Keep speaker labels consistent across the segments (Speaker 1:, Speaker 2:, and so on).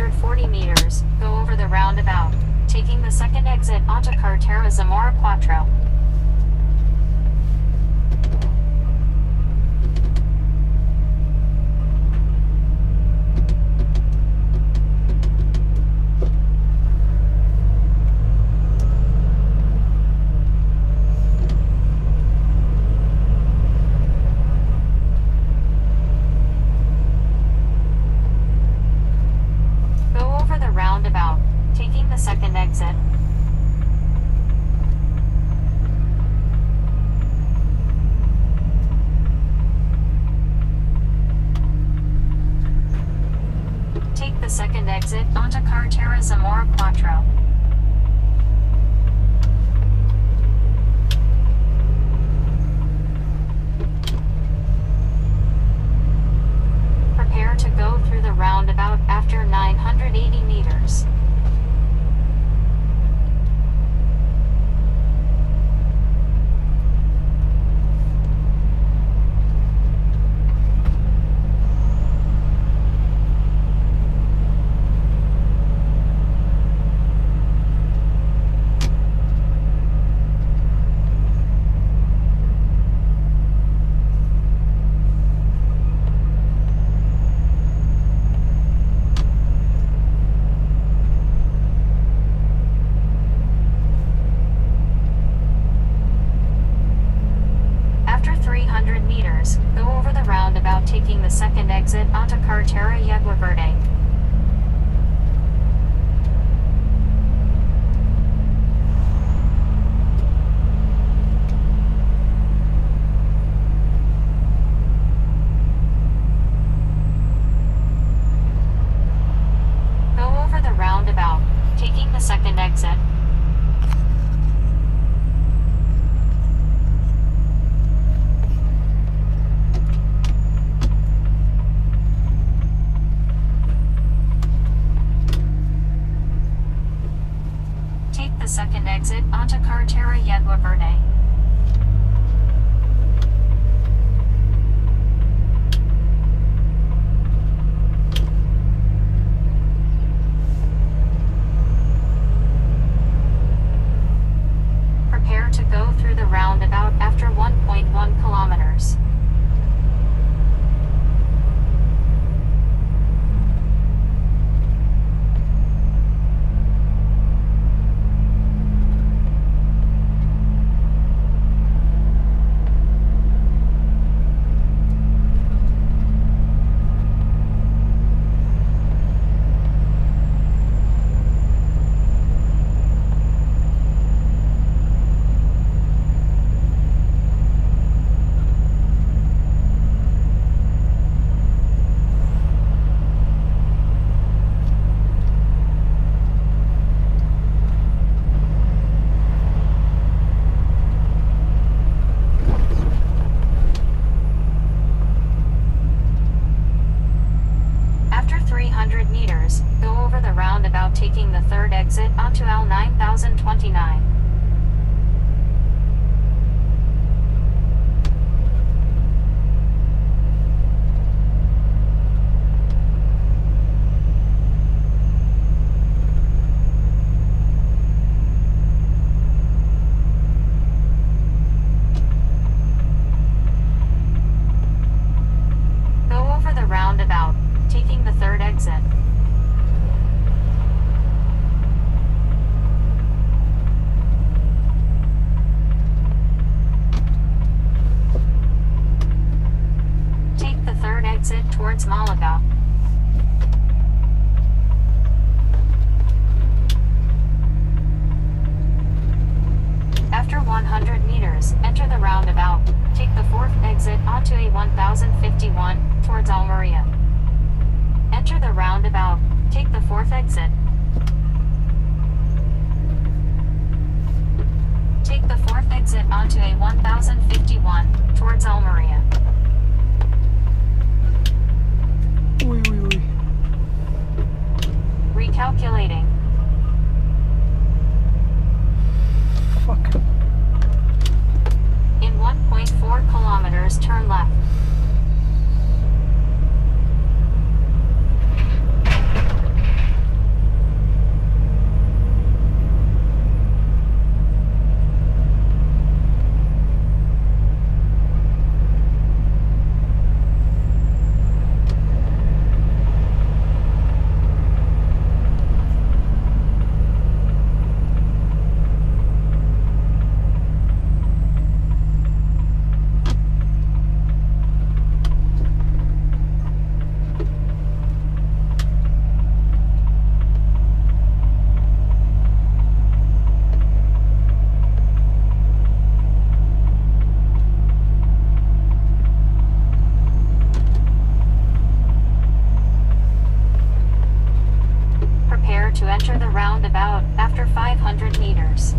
Speaker 1: 340 meters, go over the roundabout, taking the second exit onto Carretera Zamora Cuatro. Roundabout, taking the second exit. Take the second exit onto Carretera Zamora Cuatro. Prepare to go through the roundabout after 980 meters. Go over the roundabout taking the second exit onto Carretera Yegua Verde. Go over the roundabout, taking the second exit. The second exit onto Carretera Yegua Verde. Prepare to go through the roundabout after 1.1 kilometers. Meters, go over the roundabout taking the third exit onto L 9029. Go over the roundabout, taking the third exit. Take the third exit towards Malaga. After 100 meters, enter the roundabout. Take the fourth exit onto A 1051 towards Almeria. Enter the roundabout. Take the fourth exit. Take the fourth exit onto A 1051 towards Almeria. Recalculating.
Speaker 2: Fuck.
Speaker 1: In 1.4 kilometers, turn left. enter the roundabout after 500 meters.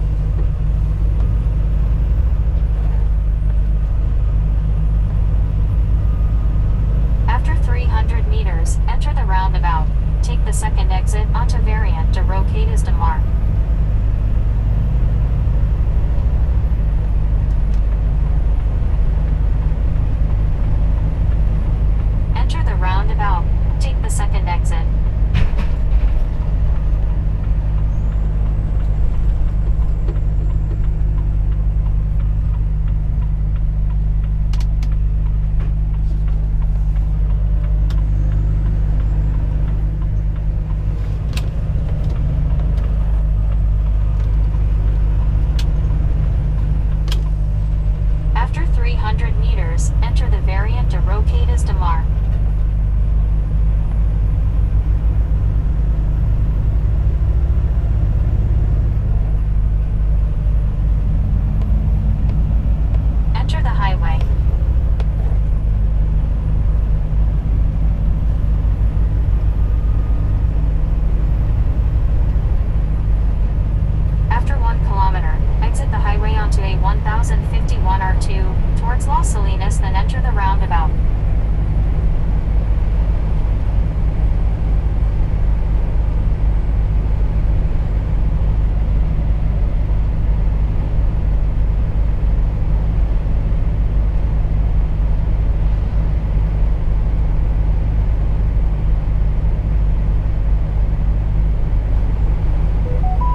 Speaker 1: After 300 meters, enter the roundabout. Take the second exit onto Variant de Roquetas de Mar. Enter the roundabout. Take the second exit. After 300 meters, enter the Variant de Roquetas de Mar. Enter the highway. After 1 kilometer, exit the highway onto a 1051 R2 towards Las Salinas, then enter the roundabout.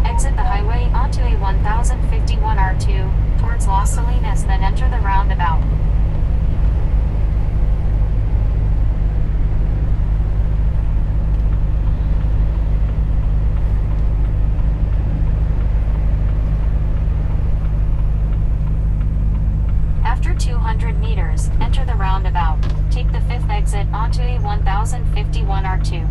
Speaker 1: Exit the highway onto a 1051 R2 towards Las Salinas, then enter the roundabout. After 200 meters, enter the roundabout. Take the fifth exit onto a 1051 R2.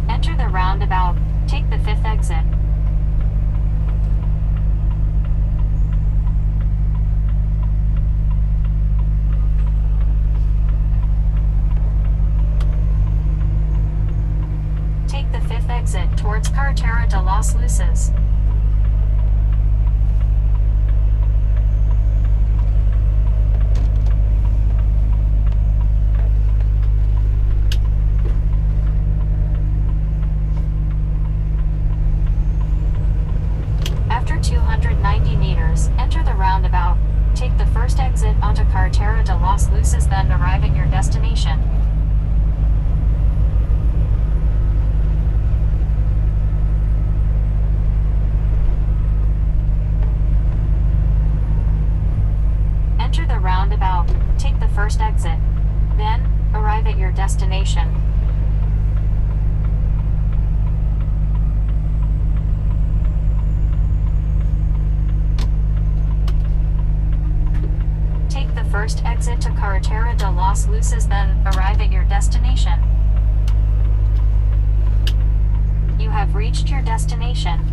Speaker 1: Enter the roundabout. Take the fifth exit. Take the fifth exit towards Carretera de Las Luces. After 290 meters, enter the roundabout. Take the first exit onto Carretera de Las Luces, then arrive at your destination. Enter the roundabout. Take the first exit. Then, arrive at your destination. Take the first exit to Carretera de Las Luces, then arrive at your destination. You have reached your destination.